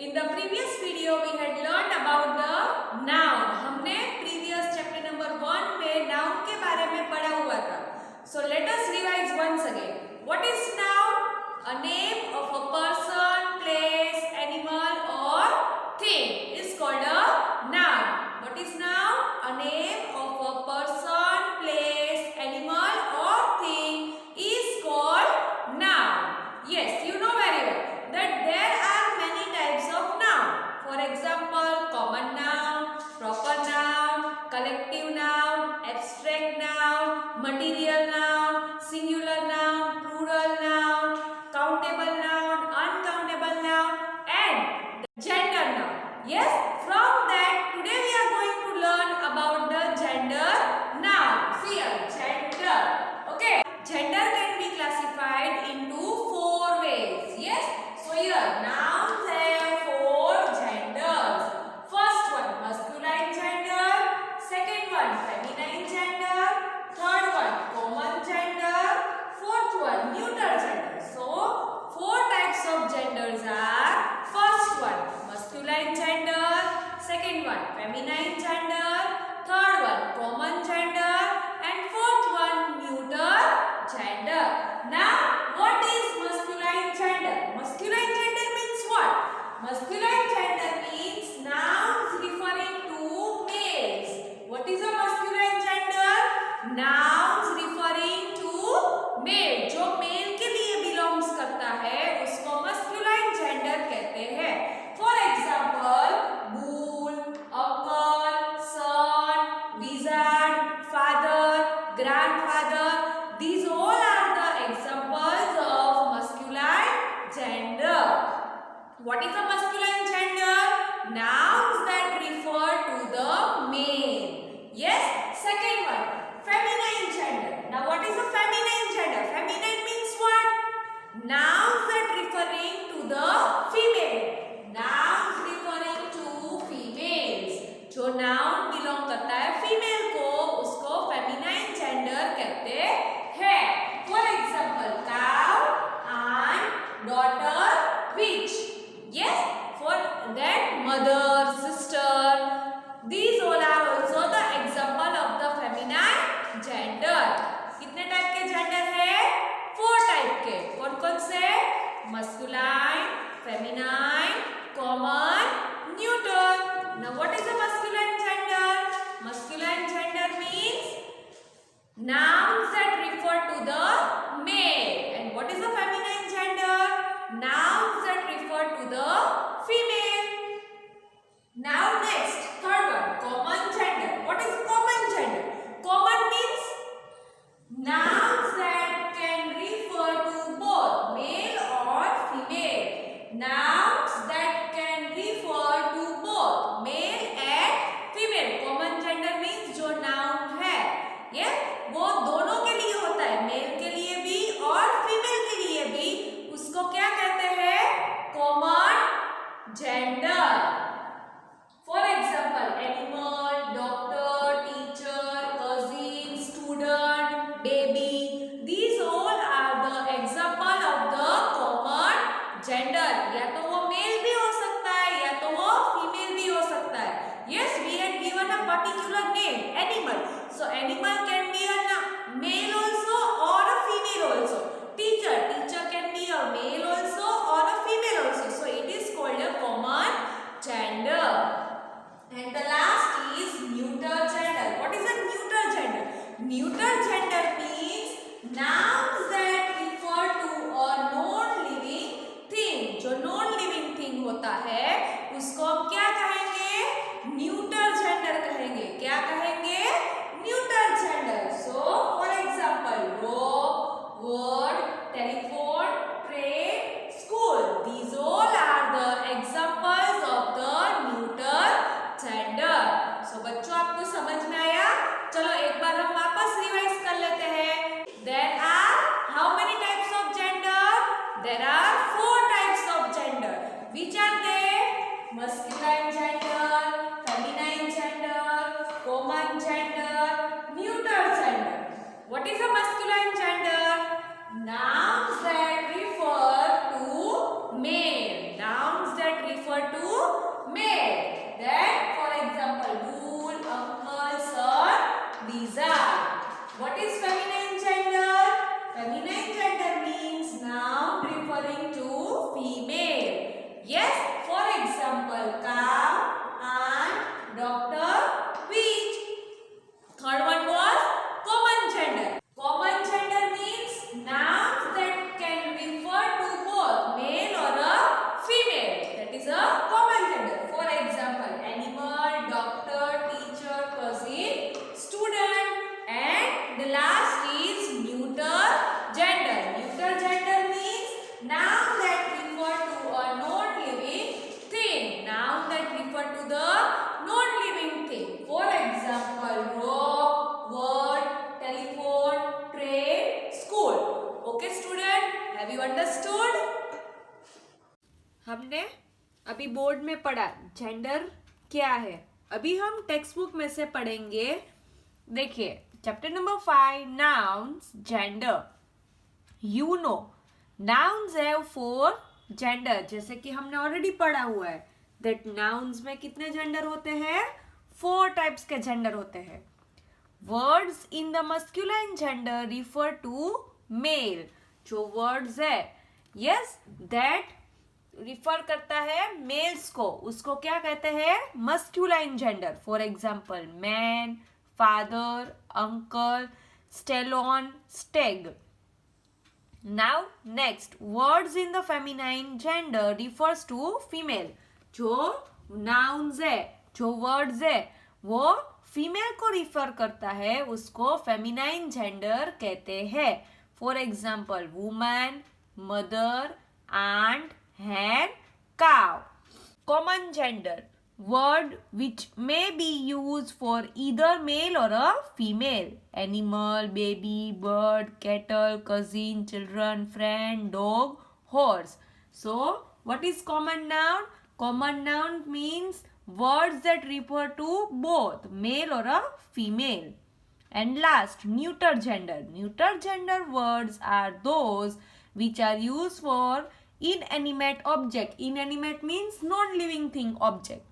In the previous video we had learned about the noun. हमने previous chapter number 1 में noun के बारे में पढ़ा हुआ था. So let us revise once again. What is noun? A name of a person, place, animal or thing is called a noun. What is noun? A name of a person, place, animal or thing is called noun. Yes, you know very well that there are many types of noun. For example, common noun, proper noun, collective noun, abstract noun, material noun, singular noun, plural noun, countable noun, uncountable noun and gender noun. Yes, from that today we are going to learn about the gender noun. See here, gender. Okay, gender can be classified into 4 ways. Yes, so here nouns have 4 genders. First one masculine gender, second one feminine gender, third one common gender, fourth one neuter gender. So 4 types of genders are: first one masculine gender, second one feminine gender, third one common gender and fourth one neuter gender. Now what is masculine gender? Masculine gender means what? Masculine gender means nouns referring to males. What is a masculine gender? Nouns referring to male. जो male के लिए belongs करता है उसको masculine gender कहते हैं. For example, bull, uncle, son, wizard, father, grandfather. These all are the examples of masculine gender. What is a masculine gender? Nouns that refer to the male. Yes. Second one, feminine gender. Now what is a feminine gender? Feminine means what? Nouns that referring to the female. Nouns referring to females. जो noun belong करता है female को उसको feminine gender कहते हैं. For example, cow, aunt, daughter, witch. Yes, for that mother, sister. These all are also the example of the feminine gender. कितने type के gender है? 4 टाइप के. कौन कौन से? Masculine, feminine, common, neuter. Now what is a masculine gender? Masculine gender means nouns that refer to the male. And what is the feminine gender? Nouns that refer to the female. Now next, third one, common gender. What is common gender? Common means nouns that can refer to both male or female. Nouns that can refer to both male and female. Common gender means जो noun है ये वो दोनों के लिए होता है, mail के लिए भी और फीमेल के लिए भी. उसको क्या कहते हैं? Common gender. For example animal, doctor, teacher, cousin, student, baby. These all are the example of the common gender. या तो वो मेल भी हो सकता है या तो वो फीमेल भी हो सकता है. Yes, we had given a particular name, animal. So animal can be a male also or a female also. Teacher can be a male also or a female also. So it is called a common gender. And the last is neuter gender. What is a neuter gender? Neuter gender means nouns that refer to a non-living thing. जो non-living thing होता है उसको हम क्या कहेंगे? Neuter gender कहेंगे. क्या कहेंगे? Neuter gender. So for example rope, word, telephone, train, school. These all are the examples of the neuter gender. So बच्चों आपको समझ में आया? चलो एक बार हम वापस रिवाइज कर लेते हैं. There are how many types of gender? There are 4 types of gender. Which are they? Masculine gender, feminine gender, common gender, neuter gender. What is a masculine gender? Nouns that refer to male. Nouns that refer to cow, aunt, doctor, witch. Third one was common gender. Common gender means nouns that can refer to both male or a female. That is a common gender. For example, animal, doctor, teacher, cousin, student, and the last is neuter gender. Neuter gender means noun that refer to a non-living thing. Noun that refer to the non-living thing. For example, rock, word, telephone, train, school. Okay student, have you understood? हमने अभी board में पढ़ा gender क्या है. अभी हम text book में से पढ़ेंगे. देखिए chapter number 5 nouns gender. You know nouns have 4 gender. जैसे कि हमने ऑलरेडी पढ़ा हुआ है that nouns में कितने जेंडर होते हैं? 4 टाइप्स के जेंडर होते हैं. Words in the masculine gender refer to male. जो वर्ड्स है यस दैट रिफर करता है मेल्स को, उसको क्या कहते हैं? Masculine gender. For example man, father, uncle, stallion, stag. Now next, words in the feminine gender refers to female. जो nouns है, जो words है, वो female को refer करता है, उसको feminine gender कहते हैं. For example, woman, mother, aunt, hen, cow. Common gender. Word which may be used for either male or a female. Animal, baby, bird, cattle, cousin, children, friend, dog, horse. So, what is common noun? Common noun means words that refer to both male or a female. And last, neuter gender. Neuter gender words are those which are used for inanimate object. Inanimate means non-living thing object.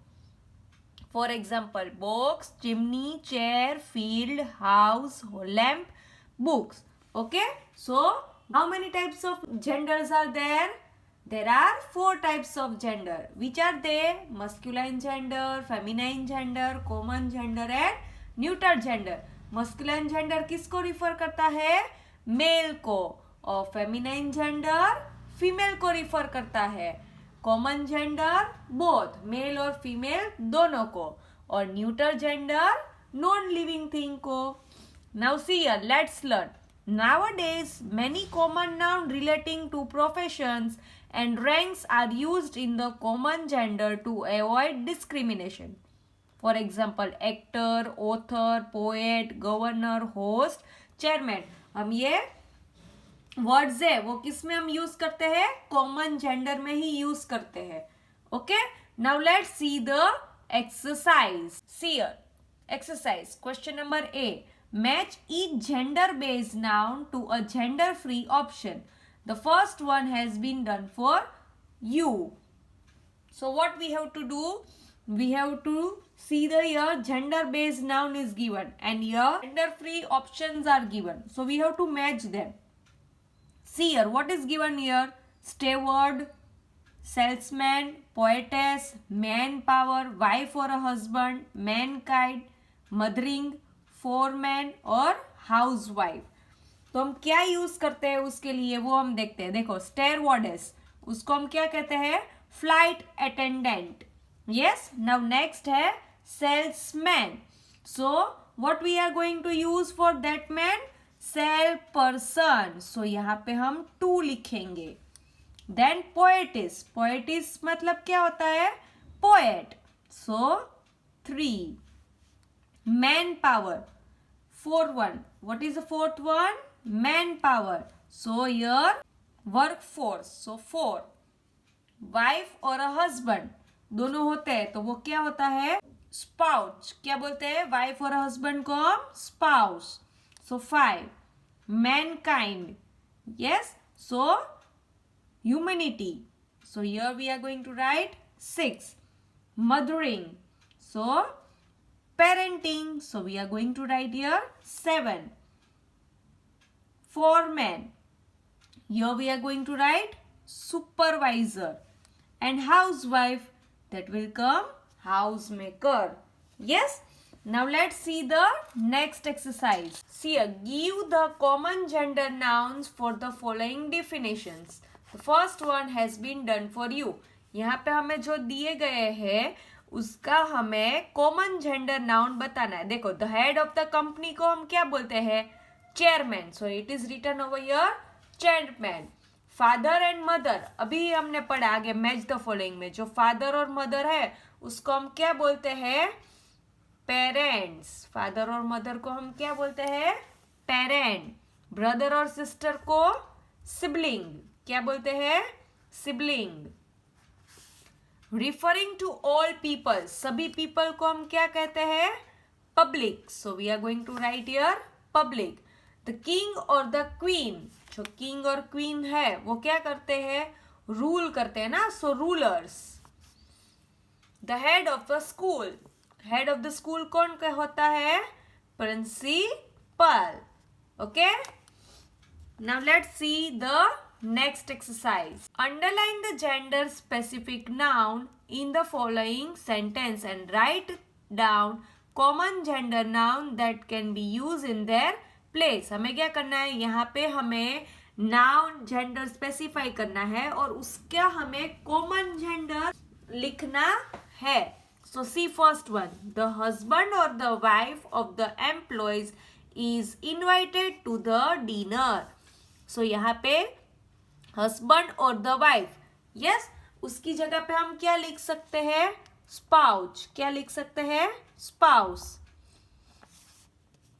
For example, box, chimney, chair, field, house, lamp, books. Okay. So, how many types of genders are there? There are 4 types of gender. Which are they? Masculine gender, feminine gender, common gender and neuter gender. Masculine gender किसको refer करता है? Male को. और feminine gender female को refer करता है. Common gender both male और female दोनों को. और neuter gender non living thing को. Now see here, let's learn. Nowadays many common noun relating to professions and ranks are used in the common gender to avoid discrimination. For example, actor, author, poet, governor, host, chairman. हम ये words है वो किस में हम use करते हैं? Common gender में ही यूज करते हैं. Okay. Now let's see the exercise. See exercise question number A. Match each gender based noun to a gender free option. The first one has been done for you. So what we have to do? We have to see the here gender based noun is given and here gender free options are given. So we have to match them. See here, what is given here? Steward, salesman, poetess, manpower, wife or a husband, mankind, mothering, foreman और housewife. तो हम क्या use करते हैं उसके लिए वो हम देखते हैं. देखो स्टेयरवॉर्डेस, उसको हम क्या कहते हैं? Flight attendant. Yes. Now next है salesman. So what we are going to use for that man? Sale person. So यहाँ पे हम 2 लिखेंगे. Then poet's. पोएटिस मतलब क्या होता है? Poet. So 3. Man power. 4th one. What is the 4th one? Manpower. So here workforce. So 4. Wife और a husband दोनों होते हैं तो वो क्या होता है? स्पाउस. क्या बोलते हैं वाइफ और हस्बैंड को? Spouse. So 5. Mankind. Yes. So humanity. So here we are going to write 6. Mothering. So parenting. So we are going to write here 7. foreman. Here we are going to write supervisor. And housewife, that will come housemaker. Yes. Now let's see the next exercise. See here, give the common gender nouns for the following definitions. The first one has been done for you. यहाँ पे हमें जो दिए गए हैं उसका हमें common gender noun बताना है. देखो, the head of the company को हम क्या बोलते हैं? Chairman. So it is written over here chairman. Father and mother अभी हमने पढ़ा आगे मैच द फॉलोइंग में. जो फादर और मदर है उसको हम क्या बोलते हैं? पेरेंट्स. फादर और मदर को हम क्या बोलते हैं? पेरेंट. ब्रदर और सिस्टर को सिबलिंग. क्या बोलते हैं? Sibling. Referring to all people, सभी पीपल को हम क्या कहते हैं? Public. So we are going to write here public. The king और द क्वीन, जो किंग और क्वीन है वो क्या करते हैं? रूल करते हैं ना. So rulers. The head of the school, head of the school कौन का होता है? Principal. Okay. Now let's see the next exercise. Underline the gender specific noun in the following sentence and write down common gender noun that can be used in their place. हमें क्या करना है? यहाँ पे हमें noun gender specify करना है और उसका हमें common gender लिखना है. So see first one. The husband or the wife of the employees is invited to the dinner. So यहाँ पे हस्बैंड और द वाइफ. यस, उसकी जगह पे हम क्या लिख सकते हैं? स्पाउस. क्या लिख सकते हैं? स्पाउस.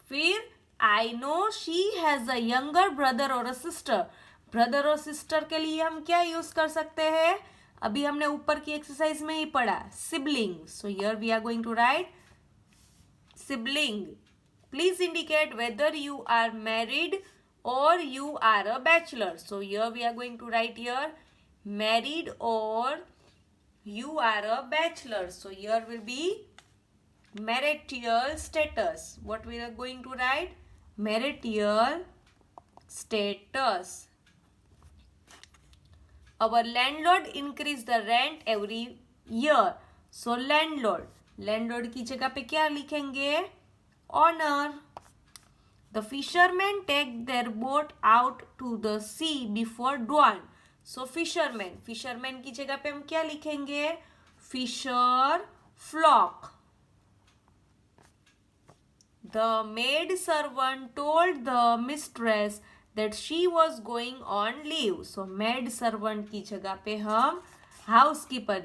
फिर I know she has a younger brother और अ सिस्टर. ब्रदर और सिस्टर के लिए हम क्या यूज कर सकते हैं? अभी हमने ऊपर की एक्सरसाइज में ही पढ़ा, sibling. So here we are going to write sibling. Please indicate whether you are married or you are a bachelor. So here we are going to write here married or you are a bachelor. So here will be marital status. What we are going to write? Marital status. Our landlord increase the rent every year. So landlord की जगह पे क्या लिखेंगे? Owner. The fishermen take their boat out to the sea before dawn. So fishermen की जगह पे हम क्या लिखेंगे? Fisher flock. The maid servant told the mistress that she was going on leave. So maid servant की जगह पे हम housekeeper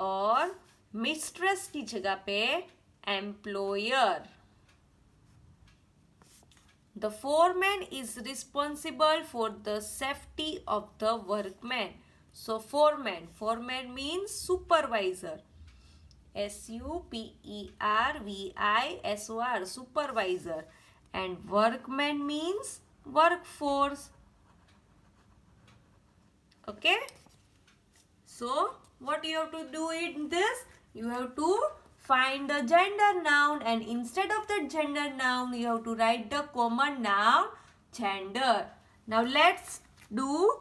और mistress की जगह पे employer. The foreman is responsible for the safety of the workmen. So foreman means supervisor. supervisor, supervisor. And workman means workforce. Okay. So what you have to do in this? You have to find the gender noun and instead of the gender noun you have to write the common noun gender. Now let's do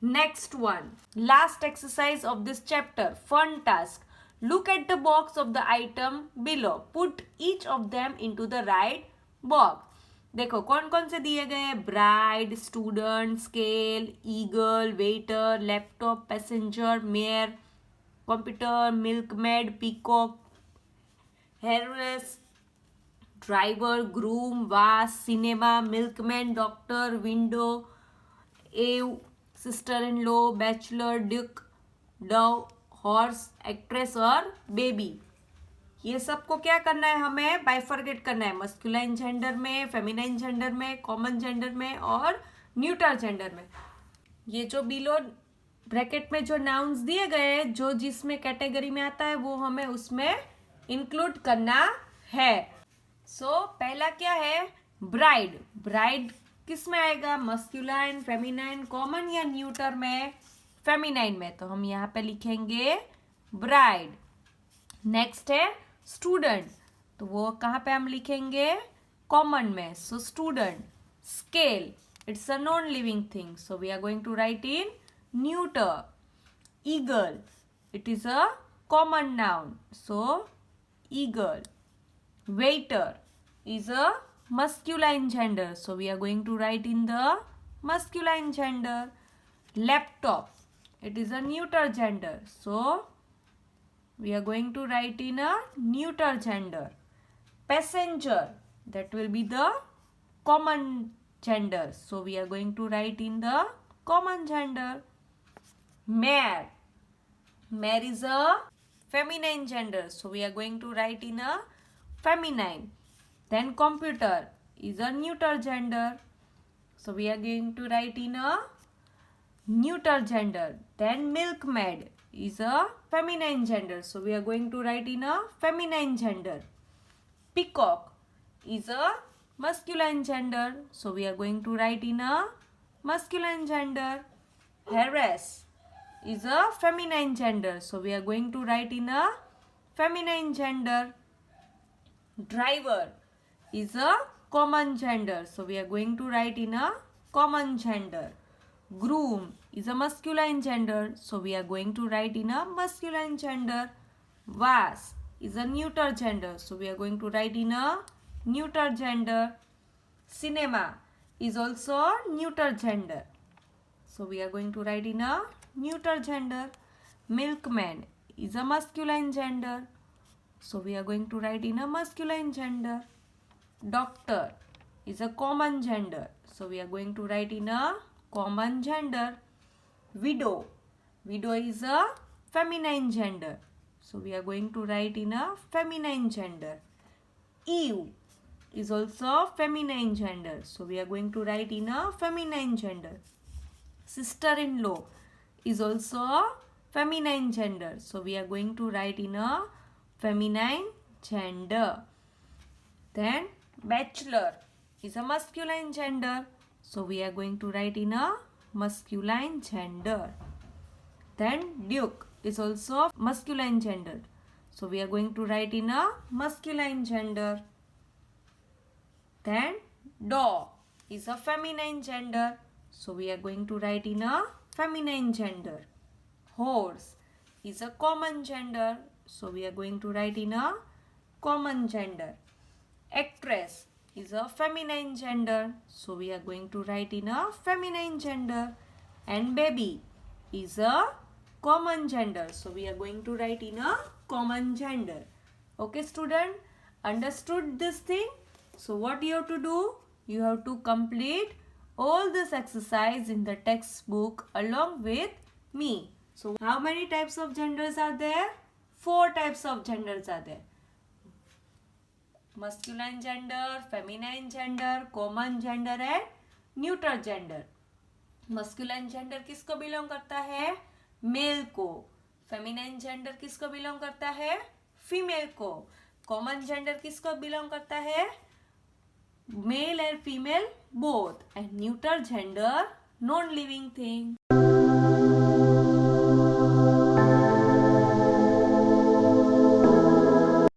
next one. Last exercise of this chapter. Fun task. Look at the box of the item below. Put each of them into the right box. देखो कौन कौन से दिए गए? Bride, student, scale, eagle, waiter, laptop, passenger, mayor, computer, milkmaid, peacock, hairdresser, driver, groom, vase, cinema, milkman, doctor, window, ewe, sister in law, bachelor, duke, dove, horse, actress और baby. ये सबको क्या करना है? हमें बाइफरगेट करना है. मस्कुलाइन जेंडर में, फेमिनाइन जेंडर में, कॉमन जेंडर में और न्यूट्रल जेंडर में. ये जो बिलो ब्रैकेट में जो नाउन्स दिए गए जो जिसमें कैटेगरी में आता है वो हमें उसमें इंक्लूड करना है. सो पहला क्या है? ब्राइड. ब्राइड किस में आएगा? मस्कुलाइन, फेमिनाइन, कॉमन या न्यूटर में? फेमिनाइन में. तो हम यहाँ पे लिखेंगे ब्राइड. नेक्स्ट है स्टूडेंट. तो वो कहाँ पे हम लिखेंगे? कॉमन में. So student. Scale, it's a non living thing. So we are going to write in neuter. Eagle, it is a common noun. So, eagle. Waiter is a masculine gender. So, we are going to write in the masculine gender. Laptop, it is a neuter gender. So, we are going to write in a neuter gender. Passenger, that will be the common gender. So, we are going to write in the common gender. Mare, mare is a feminine gender. So, we are going to write in a feminine. Then computer is a neuter gender. So, we are going to write in a neuter gender. Then milkmaid is a feminine gender. So, we are going to write in a feminine gender. Peacock is a masculine gender. So, we are going to write in a masculine gender. Harass is a feminine gender. So, we are going to write in a feminine gender. Driver is a common gender. So, we are going to write in a common gender. Groom is a masculine gender. So, we are going to write in a masculine gender. Vase is a neuter gender. So, we are going to write in a neuter gender. Cinema is also a neuter gender. So, we are going to write in a neuter gender. Milkman is a masculine gender. So, we are going to write in a masculine gender. Doctor is a common gender. So, we are going to write in a common gender. Widow, widow is a feminine gender. So, we are going to write in a feminine gender. Eve is also feminine gender. So, we are going to write in a feminine gender. Sister-in-law is also a feminine gender. So, we are going to write in a feminine gender. Then, bachelor is a masculine gender. So, we are going to write in a masculine gender. Then, duke is also masculine gender. So, we are going to write in a masculine gender. Then, dog is a feminine gender. So, we are going to write in a feminine gender. Horse is a common gender. So, we are going to write in a common gender. Actress is a feminine gender. So, we are going to write in a feminine gender. And baby is a common gender. So, we are going to write in a common gender. Okay, student? Understood this thing? So, what you have to do? You have to complete all this exercise in the textbook along with me. So, how many types of genders are there? 4 types of genders are there. Masculine gender, feminine gender, common gender and neuter gender. Masculine gender किसको belong करता है? Mail को. Feminine gender किसको belong करता है? Female को. Common gender किसको belong करता है? Male and female both. And neuter gender non living thing.